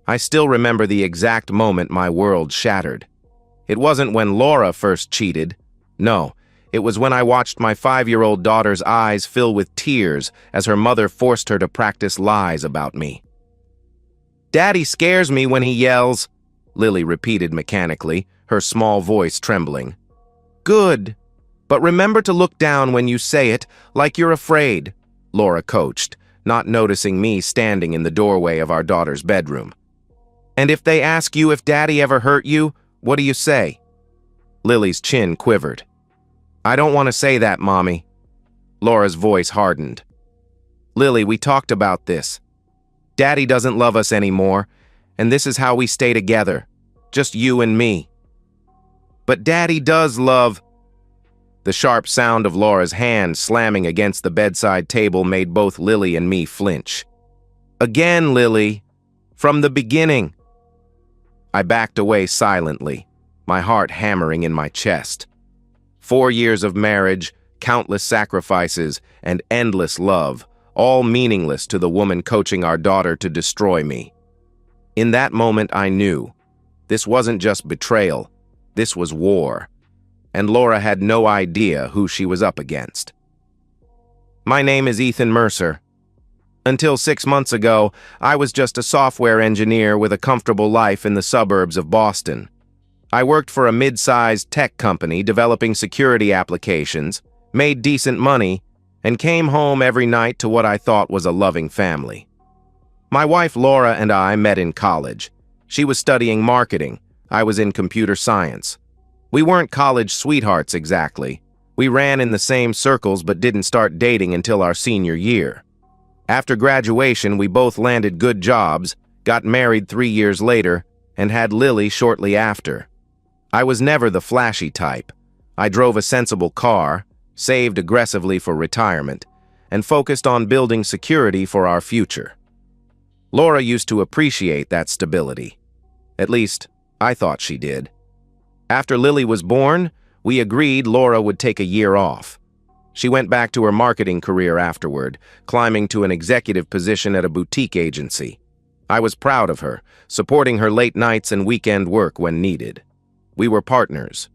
I still remember the exact moment my world shattered. It wasn't when Laura first cheated. No, it was when I watched my 5-year-old daughter's eyes fill with tears as her mother forced her to practice lies about me. "Daddy scares me when he yells," Lily repeated mechanically, her small voice trembling. "Good, but remember to look down when you say it, like you're afraid," Laura coached, not noticing me standing in the doorway of our daughter's bedroom. "And if they ask you if Daddy ever hurt you, what do you say?" Lily's chin quivered. "I don't want to say that, Mommy." Laura's voice hardened. "Lily, we talked about this. Daddy doesn't love us anymore, and this is how we stay together, just you and me." "But Daddy does love—" The sharp sound of Laura's hand slamming against the bedside table made both Lily and me flinch. "Again, Lily. From the beginning." I backed away silently, my heart hammering in my chest. 4 years of marriage, countless sacrifices, and endless love, all meaningless to the woman coaching our daughter to destroy me. In that moment, I knew. This wasn't just betrayal. This was war. And Laura had no idea who she was up against. "My name is Ethan Mercer. Until 6 months ago, I was just a software engineer with a comfortable life in the suburbs of Boston. I worked for a mid-sized tech company developing security applications, made decent money, and came home every night to what I thought was a loving family. My wife Laura and I met in college. She was studying marketing. I was in computer science. We weren't college sweethearts exactly. We ran in the same circles but didn't start dating until our senior year. After graduation, we both landed good jobs, got married 3 years later, and had Lily shortly after. I was never the flashy type. I drove a sensible car, saved aggressively for retirement, and focused on building security for our future. Laura used to appreciate that stability. At least, I thought she did. After Lily was born, we agreed Laura would take a year off. She went back to her marketing career afterward, climbing to an executive position at a boutique agency. I was proud of her, supporting her late nights and weekend work when needed. We were partners,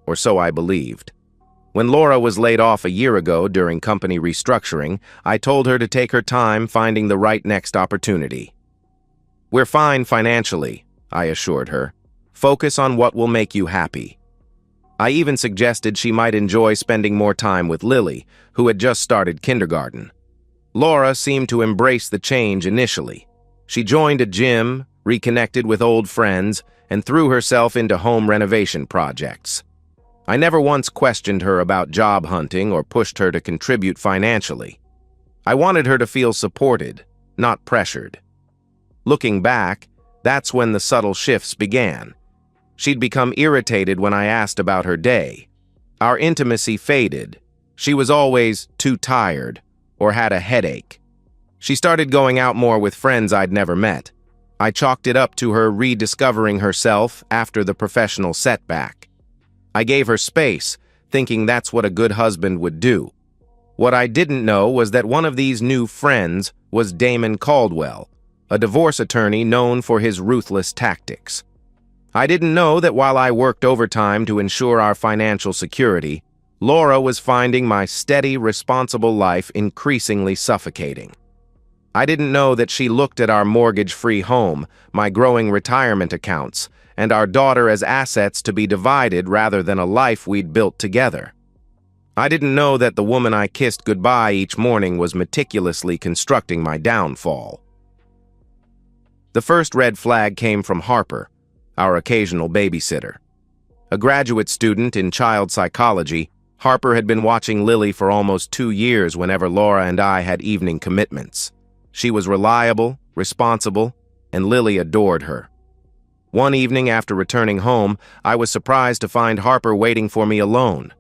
or so I believed. When Laura was laid off a year ago during company restructuring, I told her to take her time finding the right next opportunity. "We're fine financially," I assured her. "Focus on what will make you happy." I even suggested she might enjoy spending more time with Lily, who had just started kindergarten. Laura seemed to embrace the change initially. She joined a gym, reconnected with old friends, and threw herself into home renovation projects. I never once questioned her about job hunting or pushed her to contribute financially. I wanted her to feel supported, not pressured. Looking back, that's when the subtle shifts began. She'd become irritated when I asked about her day. Our intimacy faded. She was always too tired or had a headache. She started going out more with friends I'd never met. I chalked it up to her rediscovering herself after the professional setback. I gave her space, thinking that's what a good husband would do. What I didn't know was that one of these new friends was Damon Caldwell, a divorce attorney known for his ruthless tactics. I didn't know that while I worked overtime to ensure our financial security, Laura was finding my steady, responsible life increasingly suffocating. I didn't know that she looked at our mortgage-free home, my growing retirement accounts, and our daughter as assets to be divided rather than a life we'd built together. I didn't know that the woman I kissed goodbye each morning was meticulously constructing my downfall. The first red flag came from Harper, our occasional babysitter. A graduate student in child psychology, Harper had been watching Lily for almost 2 years whenever Laura and I had evening commitments. She was reliable, responsible, and Lily adored her. One evening after returning home, I was surprised to find Harper waiting for me alone.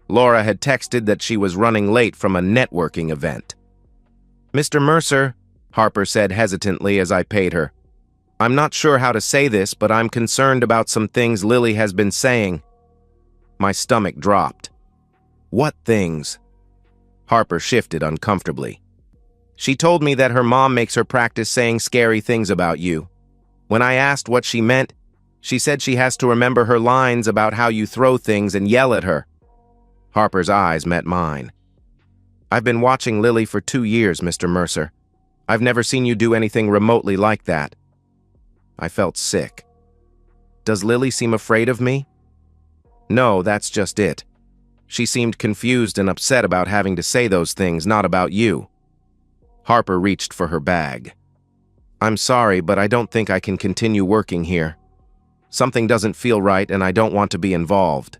Laura had texted that she was running late from a networking event. "Mr. Mercer," Harper said hesitantly as I paid her, "I'm not sure how to say this, but I'm concerned about some things Lily has been saying." My stomach dropped. "What things?" Harper shifted uncomfortably. "She told me that her mom makes her practice saying scary things about you." When I asked what she meant, she said she has to remember her lines about how you throw things and yell at her. Harper's eyes met mine. I've been watching Lily for 2 years, Mr. Mercer. I've never seen you do anything remotely like that. I felt sick. Does Lily seem afraid of me? No, that's just it. She seemed confused and upset about having to say those things, not about you. Harper reached for her bag. I'm sorry, but I don't think I can continue working here. Something doesn't feel right and I don't want to be involved.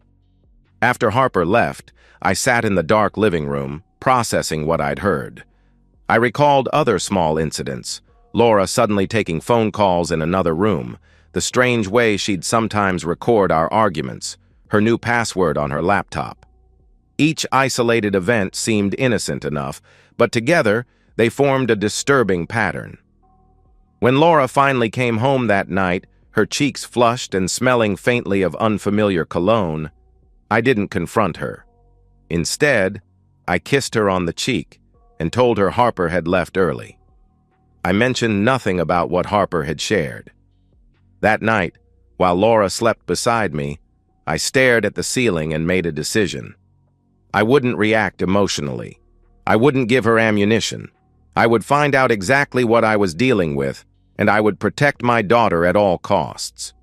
After Harper left, I sat in the dark living room, processing what I'd heard. I recalled other small incidents, Laura suddenly taking phone calls in another room, the strange way she'd sometimes record our arguments, her new password on her laptop. Each isolated event seemed innocent enough, but together they formed a disturbing pattern. When Laura finally came home that night, her cheeks flushed and smelling faintly of unfamiliar cologne, I didn't confront her. Instead, I kissed her on the cheek and told her Harper had left early. I mentioned nothing about what Harper had shared. That night, while Laura slept beside me, I stared at the ceiling and made a decision. I wouldn't react emotionally. I wouldn't give her ammunition. I would find out exactly what I was dealing with, and I would protect my daughter at all costs.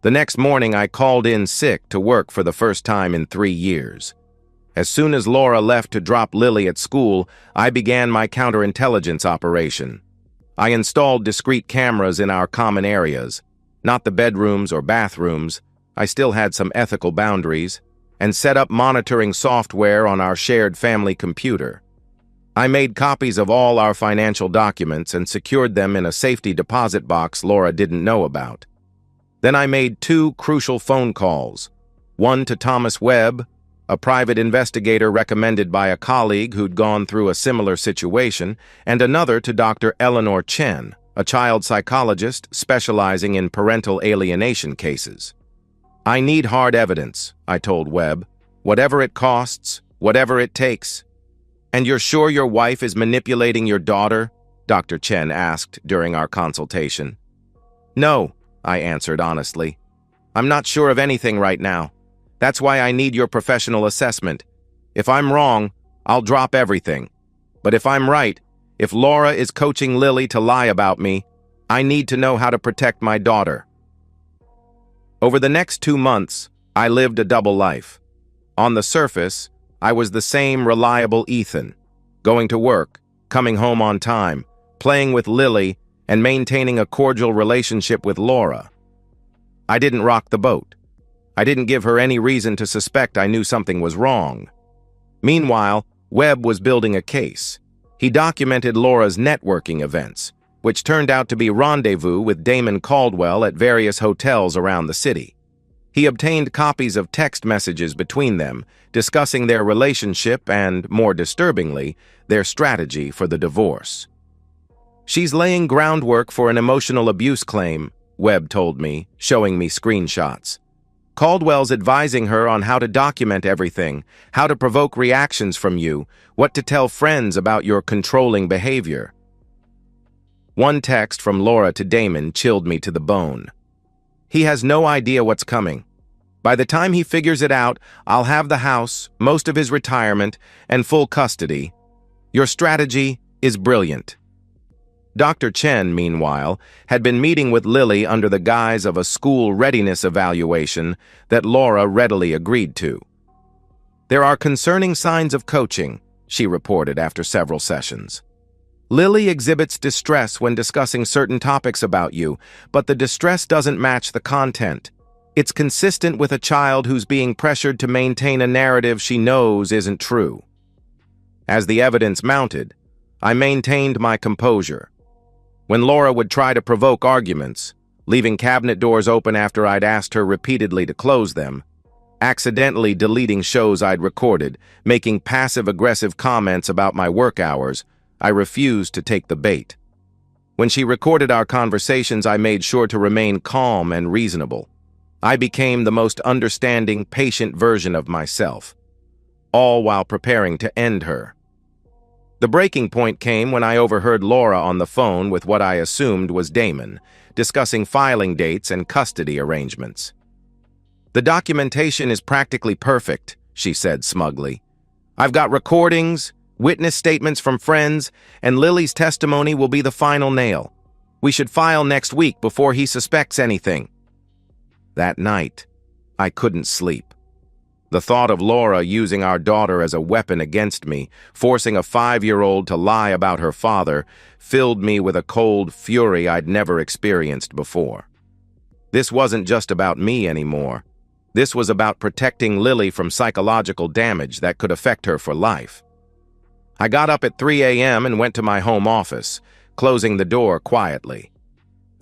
The next morning, I called in sick to work for the first time in 3 years. As soon as Laura left to drop Lily at school, I began my counterintelligence operation. I installed discrete cameras in our common areas, not the bedrooms or bathrooms. I still had some ethical boundaries, and set up monitoring software on our shared family computer. I made copies of all our financial documents and secured them in a safety deposit box Laura didn't know about. Then I made 2 crucial phone calls, one to Thomas Webb, a private investigator recommended by a colleague who'd gone through a similar situation, and another to Dr. Eleanor Chen, a child psychologist specializing in parental alienation cases. I need hard evidence, I told Webb. Whatever it costs, whatever it takes. And you're sure your wife is manipulating your daughter? Dr. Chen asked during our consultation. No, I answered honestly. I'm not sure of anything right now. That's why I need your professional assessment. If I'm wrong, I'll drop everything. But if I'm right, if Laura is coaching Lily to lie about me, I need to know how to protect my daughter. Over the next 2 months, I lived a double life. On the surface, I was the same reliable Ethan, going to work, coming home on time, playing with Lily, and maintaining a cordial relationship with Laura. I didn't rock the boat. I didn't give her any reason to suspect I knew something was wrong. Meanwhile, Webb was building a case. He documented Laura's networking events, which turned out to be rendezvous with Damon Caldwell at various hotels around the city. He obtained copies of text messages between them, discussing their relationship and, more disturbingly, their strategy for the divorce. She's laying groundwork for an emotional abuse claim, Webb told me, showing me screenshots. Caldwell's advising her on how to document everything, how to provoke reactions from you, what to tell friends about your controlling behavior. One text from Laura to Damon chilled me to the bone. He has no idea what's coming. By the time he figures it out, I'll have the house, most of his retirement, and full custody. Your strategy is brilliant. Dr. Chen, meanwhile, had been meeting with Lily under the guise of a school readiness evaluation that Laura readily agreed to. There are concerning signs of coaching, she reported after several sessions. Lily exhibits distress when discussing certain topics about you, but the distress doesn't match the content. It's consistent with a child who's being pressured to maintain a narrative she knows isn't true. As the evidence mounted, I maintained my composure. When Laura would try to provoke arguments, leaving cabinet doors open after I'd asked her repeatedly to close them, accidentally deleting shows I'd recorded, making passive-aggressive comments about my work hours, I refused to take the bait. When she recorded our conversations, I made sure to remain calm and reasonable. I became the most understanding, patient version of myself, all while preparing to end her. The breaking point came when I overheard Laura on the phone with what I assumed was Damon, discussing filing dates and custody arrangements. "The documentation is practically perfect," she said smugly. "I've got recordings, witness statements from friends, and Lily's testimony will be the final nail. We should file next week before he suspects anything." That night, I couldn't sleep. The thought of Laura using our daughter as a weapon against me, forcing a 5-year-old to lie about her father, filled me with a cold fury I'd never experienced before. This wasn't just about me anymore. This was about protecting Lily from psychological damage that could affect her for life. I got up at 3 a.m. and went to my home office, closing the door quietly.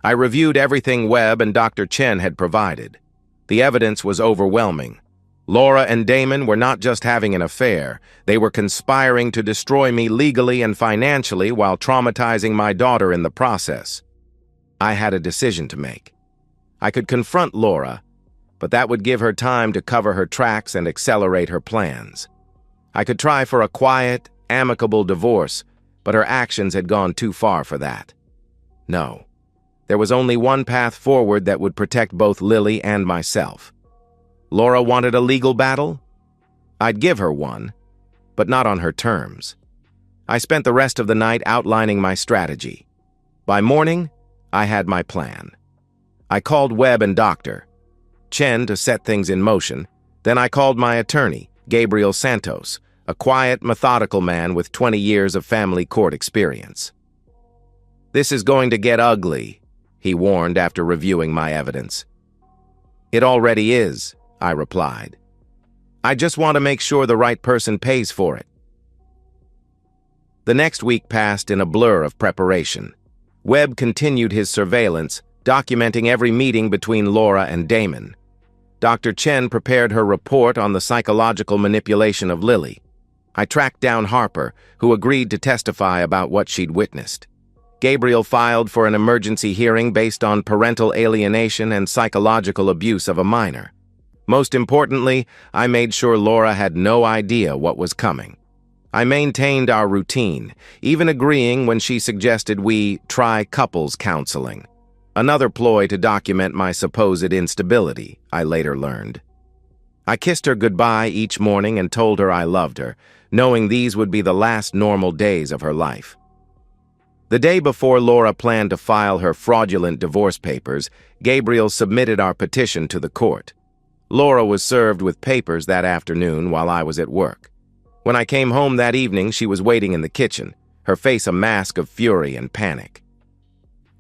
I reviewed everything Webb and Dr. Chen had provided. The evidence was overwhelming. Laura and Damon were not just having an affair, they were conspiring to destroy me legally and financially while traumatizing my daughter in the process. I had a decision to make. I could confront Laura, but that would give her time to cover her tracks and accelerate her plans. I could try for a quiet, amicable divorce, but her actions had gone too far for that. No, there was only one path forward that would protect both Lily and myself. Laura wanted a legal battle? I'd give her one, but not on her terms. I spent the rest of the night outlining my strategy. By morning, I had my plan. I called Webb and Dr. Chen to set things in motion. Then I called my attorney, Gabriel Santos, a quiet, methodical man with 20 years of family court experience. "This is going to get ugly," he warned after reviewing my evidence. "It already is," I replied. "I just want to make sure the right person pays for it." The next week passed in a blur of preparation. Webb continued his surveillance, documenting every meeting between Laura and Damon. Dr. Chen prepared her report on the psychological manipulation of Lily. I tracked down Harper, who agreed to testify about what she'd witnessed. Gabriel filed for an emergency hearing based on parental alienation and psychological abuse of a minor. Most importantly, I made sure Laura had no idea what was coming. I maintained our routine, even agreeing when she suggested we try couples counseling. Another ploy to document my supposed instability, I later learned. I kissed her goodbye each morning and told her I loved her, knowing these would be the last normal days of her life. The day before Laura planned to file her fraudulent divorce papers, Gabriel submitted our petition to the court. Laura was served with papers that afternoon while I was at work. When I came home that evening, she was waiting in the kitchen, her face a mask of fury and panic.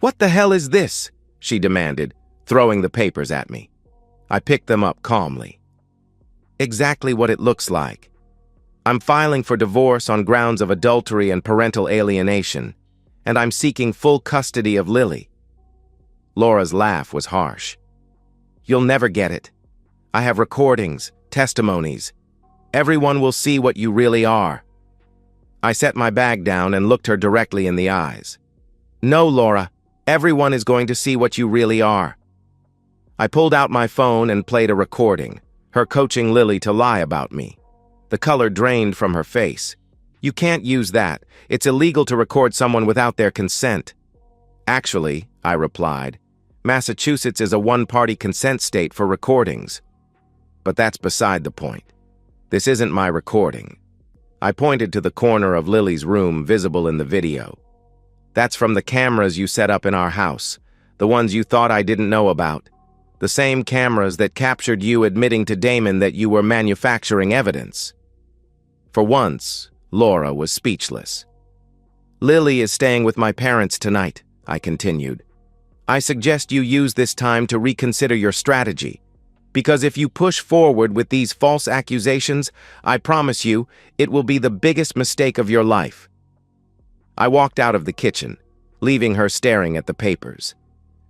"What the hell is this?" she demanded, throwing the papers at me. I picked them up calmly. "Exactly what it looks like. I'm filing for divorce on grounds of adultery and parental alienation, and I'm seeking full custody of Lily." Laura's laugh was harsh. "You'll never get it. I have recordings, testimonies. Everyone will see what you really are." I set my bag down and looked her directly in the eyes. "No, Laura, everyone is going to see what you really are." I pulled out my phone and played a recording, her coaching Lily to lie about me. The color drained from her face. "You can't use that. It's illegal to record someone without their consent." "Actually," I replied, "Massachusetts is a one-party consent state for recordings." But that's beside the point. This isn't my recording. I pointed to the corner of Lily's room visible in the video. "That's from the cameras you set up in our house, the ones you thought I didn't know about. The same cameras that captured you admitting to Damon that you were manufacturing evidence." For once, Laura was speechless. "Lily is staying with my parents tonight," I continued. "I suggest you use this time to reconsider your strategy. Because if you push forward with these false accusations, I promise you, it will be the biggest mistake of your life." I walked out of the kitchen, leaving her staring at the papers.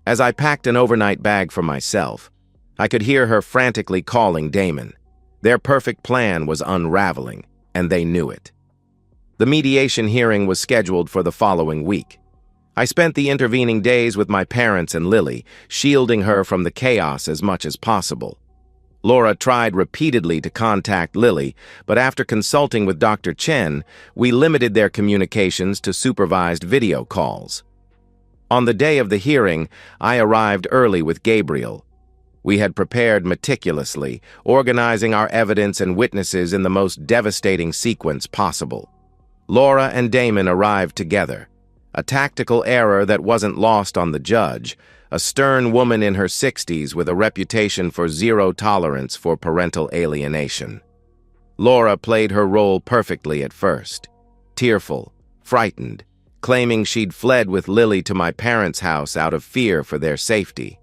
As I packed an overnight bag for myself, I could hear her frantically calling Damon. Their perfect plan was unraveling, and they knew it. The mediation hearing was scheduled for the following week. I spent the intervening days with my parents and Lily, shielding her from the chaos as much as possible. Laura tried repeatedly to contact Lily, but after consulting with Dr. Chen, we limited their communications to supervised video calls. On the day of the hearing, I arrived early with Gabriel. We had prepared meticulously, organizing our evidence and witnesses in the most devastating sequence possible. Laura and Damon arrived together, a tactical error that wasn't lost on the judge, a stern woman in her 60s with a reputation for zero tolerance for parental alienation. Laura played her role perfectly at first, tearful, frightened, claiming she'd fled with Lily to my parents' house out of fear for their safety.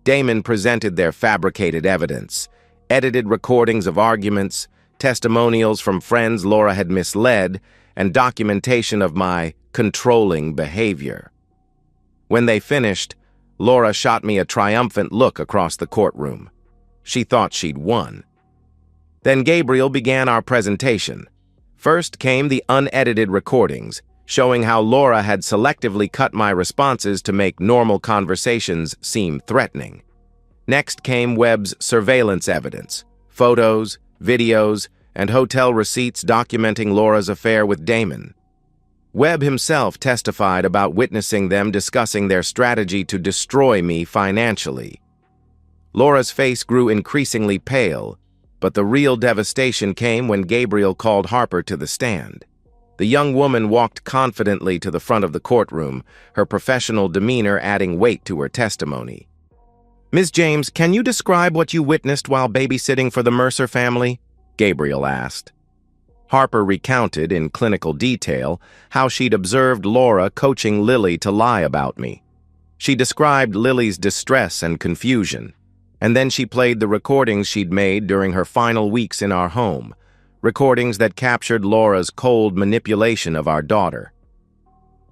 Damon presented their fabricated evidence, edited recordings of arguments, testimonials from friends Laura had misled, and documentation of my controlling behavior. When they finished, Laura shot me a triumphant look across the courtroom. She thought she'd won. Then Gabriel began our presentation. First came the unedited recordings, showing how Laura had selectively cut my responses to make normal conversations seem threatening. Next came Webb's surveillance evidence, photos, videos, and hotel receipts documenting Laura's affair with Damon. Webb himself testified about witnessing them discussing their strategy to destroy me financially. Laura's face grew increasingly pale, but the real devastation came when Gabriel called Harper to the stand. The young woman walked confidently to the front of the courtroom, her professional demeanor adding weight to her testimony. "Ms. James, can you describe what you witnessed while babysitting for the Mercer family?" Gabriel asked. Harper recounted in clinical detail how she'd observed Laura coaching Lily to lie about me. She described Lily's distress and confusion, and then she played the recordings she'd made during her final weeks in our home, recordings that captured Laura's cold manipulation of our daughter.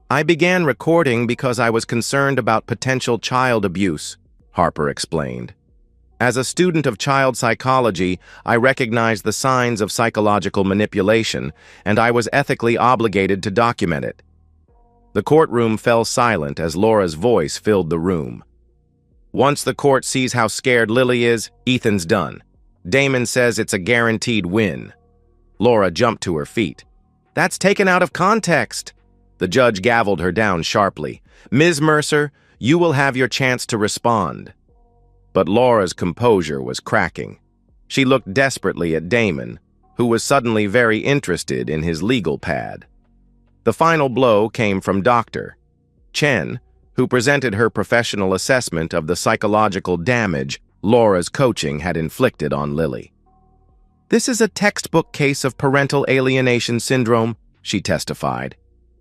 "I began recording because I was concerned about potential child abuse," Harper explained. "As a student of child psychology, I recognized the signs of psychological manipulation, and I was ethically obligated to document it." The courtroom fell silent as Laura's voice filled the room. "Once the court sees how scared Lily is, Ethan's done. Damon says it's a guaranteed win." Laura jumped to her feet. "That's taken out of context." The judge gavelled her down sharply. "Ms. Mercer, you will have your chance to respond." But Laura's composure was cracking. She looked desperately at Damon, who was suddenly very interested in his legal pad. The final blow came from Dr. Chen, who presented her professional assessment of the psychological damage Laura's coaching had inflicted on Lily. "This is a textbook case of parental alienation syndrome," she testified.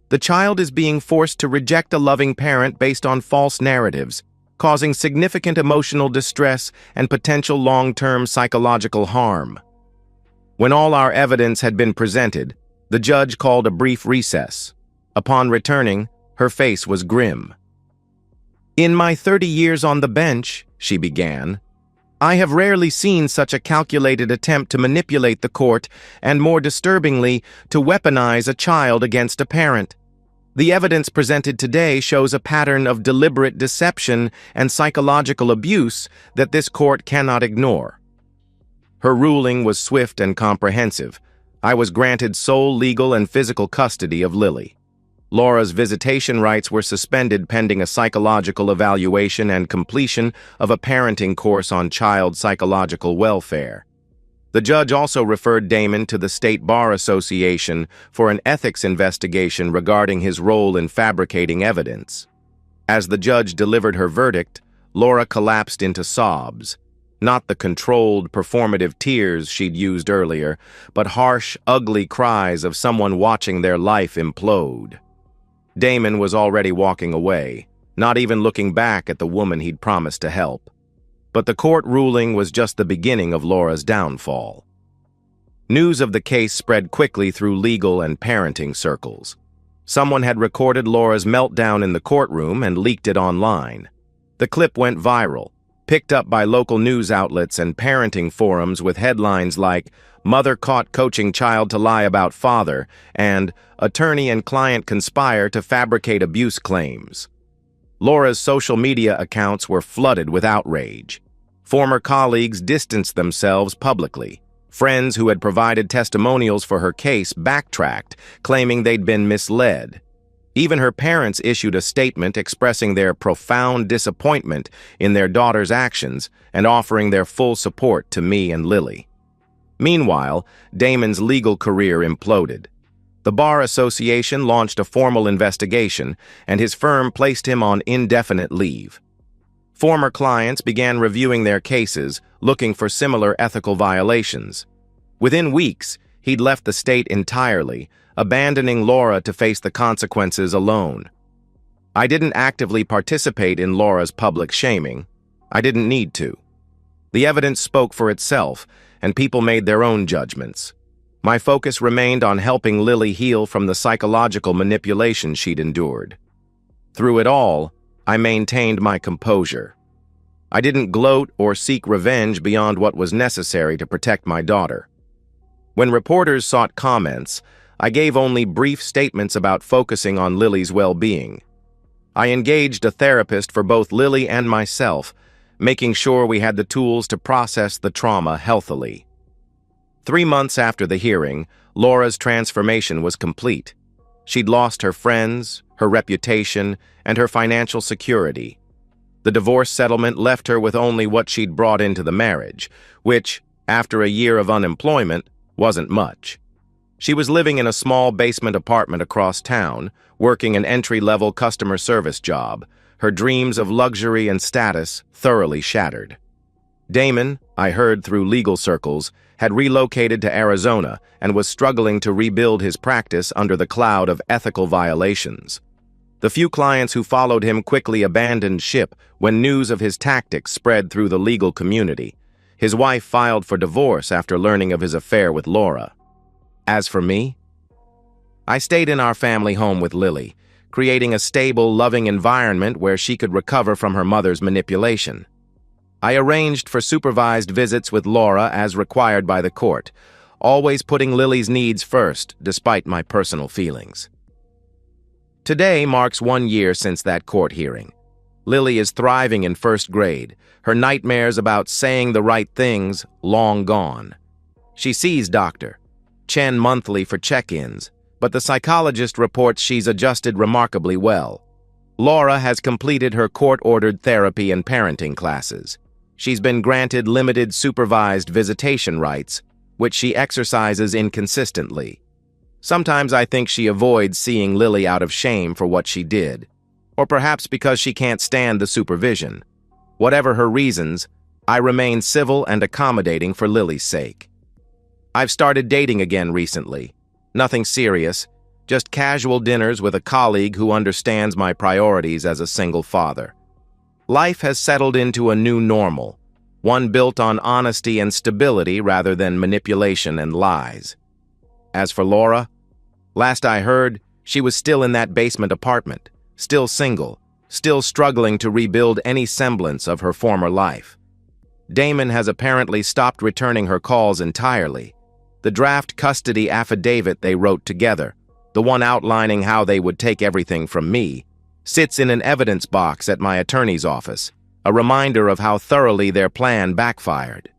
"The child is being forced to reject a loving parent based on false narratives, causing significant emotional distress and potential long-term psychological harm." When all our evidence had been presented, the judge called a brief recess. Upon returning, her face was grim. "In my 30 years on the bench," she began, "I have rarely seen such a calculated attempt to manipulate the court and, more disturbingly, to weaponize a child against a parent. The evidence presented today shows a pattern of deliberate deception and psychological abuse that this court cannot ignore." Her ruling was swift and comprehensive. I was granted sole legal and physical custody of Lily. Laura's visitation rights were suspended pending a psychological evaluation and completion of a parenting course on child psychological welfare. The judge also referred Damon to the State Bar Association for an ethics investigation regarding his role in fabricating evidence. As the judge delivered her verdict, Laura collapsed into sobs. Not the controlled, performative tears she'd used earlier, but harsh, ugly cries of someone watching their life implode. Damon was already walking away, not even looking back at the woman he'd promised to help. But the court ruling was just the beginning of Laura's downfall. News of the case spread quickly through legal and parenting circles. Someone had recorded Laura's meltdown in the courtroom and leaked it online. The clip went viral, picked up by local news outlets and parenting forums with headlines like "Mother Caught Coaching Child to Lie About Father" and "Attorney and Client Conspire to Fabricate Abuse Claims." Laura's social media accounts were flooded with outrage. Former colleagues distanced themselves publicly. Friends who had provided testimonials for her case backtracked, claiming they'd been misled. Even her parents issued a statement expressing their profound disappointment in their daughter's actions and offering their full support to me and Lily. Meanwhile, Damon's legal career imploded. The Bar Association launched a formal investigation, and his firm placed him on indefinite leave. Former clients began reviewing their cases, looking for similar ethical violations. Within weeks, he'd left the state entirely, abandoning Laura to face the consequences alone. I didn't actively participate in Laura's public shaming. I didn't need to. The evidence spoke for itself, and people made their own judgments. My focus remained on helping Lily heal from the psychological manipulation she'd endured. Through it all, I maintained my composure. I didn't gloat or seek revenge beyond what was necessary to protect my daughter. When reporters sought comments, I gave only brief statements about focusing on Lily's well-being. I engaged a therapist for both Lily and myself, making sure we had the tools to process the trauma healthily. 3 months after the hearing, Laura's transformation was complete. She'd lost her friends, her reputation, and her financial security. The divorce settlement left her with only what she'd brought into the marriage, which, after a year of unemployment, wasn't much. She was living in a small basement apartment across town, working an entry-level customer service job, her dreams of luxury and status thoroughly shattered. Damon, I heard through legal circles, had relocated to Arizona and was struggling to rebuild his practice under the cloud of ethical violations. The few clients who followed him quickly abandoned ship when news of his tactics spread through the legal community. His wife filed for divorce after learning of his affair with Laura. As for me, I stayed in our family home with Lily, creating a stable, loving environment where she could recover from her mother's manipulation. I arranged for supervised visits with Laura as required by the court, always putting Lily's needs first, despite my personal feelings. Today marks 1 year since that court hearing. Lily is thriving in first grade, her nightmares about saying the right things long gone. She sees Dr. Chen monthly for check-ins, but the psychologist reports she's adjusted remarkably well. Laura has completed her court-ordered therapy and parenting classes. She's been granted limited supervised visitation rights, which she exercises inconsistently. Sometimes I think she avoids seeing Lily out of shame for what she did, or perhaps because she can't stand the supervision. Whatever her reasons, I remain civil and accommodating for Lily's sake. I've started dating again recently. Nothing serious, just casual dinners with a colleague who understands my priorities as a single father. Life has settled into a new normal, one built on honesty and stability rather than manipulation and lies. As for Laura, last I heard, she was still in that basement apartment, still single, still struggling to rebuild any semblance of her former life. Damon has apparently stopped returning her calls entirely. The draft custody affidavit they wrote together, the one outlining how they would take everything from me, sits in an evidence box at my attorney's office, a reminder of how thoroughly their plan backfired.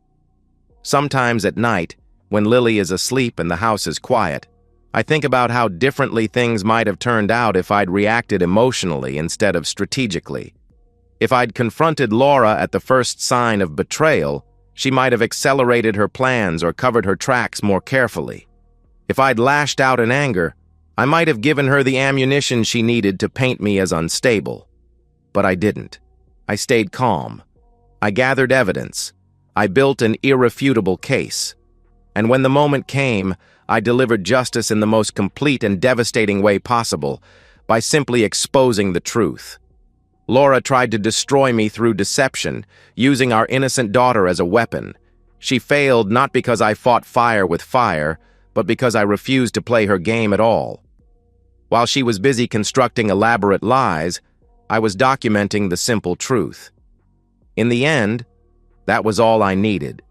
Sometimes at night, when Lily is asleep and the house is quiet, I think about how differently things might have turned out if I'd reacted emotionally instead of strategically. If I'd confronted Laura at the first sign of betrayal, she might have accelerated her plans or covered her tracks more carefully. If I'd lashed out in anger, I might have given her the ammunition she needed to paint me as unstable. But I didn't. I stayed calm. I gathered evidence. I built an irrefutable case. And when the moment came, I delivered justice in the most complete and devastating way possible, by simply exposing the truth. Laura tried to destroy me through deception, using our innocent daughter as a weapon. She failed not because I fought fire with fire, but because I refused to play her game at all. While she was busy constructing elaborate lies, I was documenting the simple truth. In the end, that was all I needed.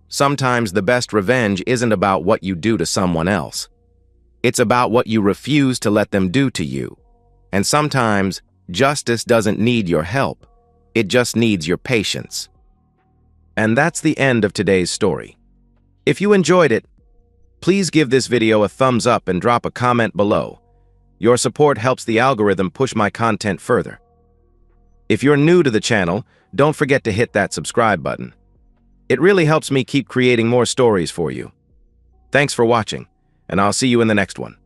Sometimes the best revenge isn't about what you do to someone else. It's about what you refuse to let them do to you. And sometimes, justice doesn't need your help. It just needs your patience. And that's the end of today's story. If you enjoyed it, please give this video a thumbs up and drop a comment below. Your support helps the algorithm push my content further. If you're new to the channel, don't forget to hit that subscribe button. It really helps me keep creating more stories for you. Thanks for watching, and I'll see you in the next one.